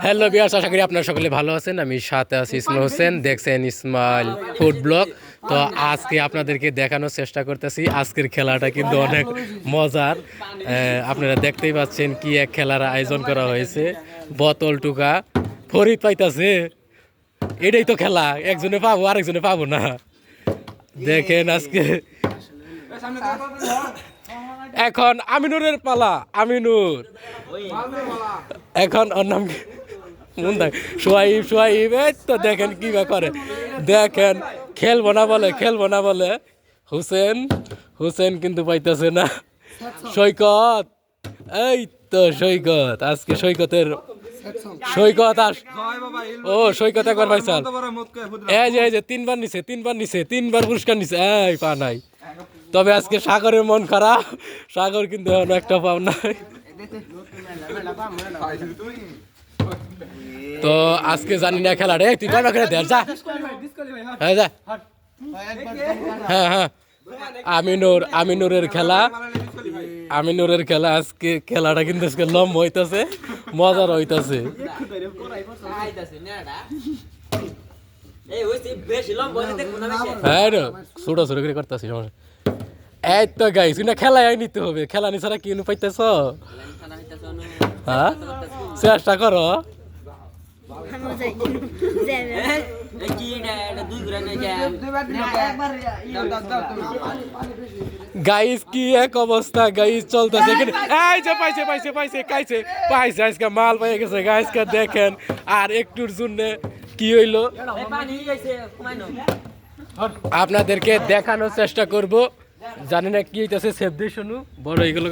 Hello viewers, আশা করি আপনারা সকলে ভালো আছেন। আমি সাথে আছি ইসমাইল হোসেন, দেখছেন ইসমাইল ফুড ব্লগ। তো আজকে আপনাদেরকে দেখানোর চেষ্টা করতেছি। আজকের খেলাটা কিন্তু অনেক মজার। আপনারা দেখতেই পাচ্ছেন কি এক খেলার আয়োজন করা হয়েছে। বোতল টুকা ফরিদ পাইতাছে, এটাই তো খেলা। একজনে পাবো আরেকজনে পাবো না। দেখেন আজকে এখন আমিনুরের পালা। আমিনুর এখন ওর নাম কি? সোয়াইব এই তো দেখেন কি করে। দেখেন খেলবো না বলে হুসেন কিন্তু পাইতেছে না। সৈকত, এই তো সৈকত, আজকে সৈকত সৈকত একবার পাইছাল। এই যে তিনবার পুরস্কার নিছে। এই পা নাই। তবে আজকে সাগরের মন খারাপ, সাগর কিন্তু এখনো একটা পাও নাই। তো আজকে জানি না খেলাটা তুই কয়বার করে দেখ যা। হ্যাঁ যা। হ্যাঁ আমিনুরের খেলা আজকে। খেলাটা কিন্তু আজকে লম্বা হইতাছে, মজার হইতাছে। হ্যাঁ ছোট করে করতেছি। এই তো গাইস না খেলায় নিতে হবে। খেলা নি ছাড়া কি পাইতেছ? হ্যাঁ চেষ্টা করো। গাইস কি এক অবস্থা গাইস চলতেছে। এই যে পাইছে আজকে মাল পেয়ে গেছে গাইস। দেখেন আর একটুর জন্য কি হইলো আপনাদেরকে দেখানোর চেষ্টা করব। জানি না কি হইতেছে। সেফ দিয়ে শুনু বড় এইগুলো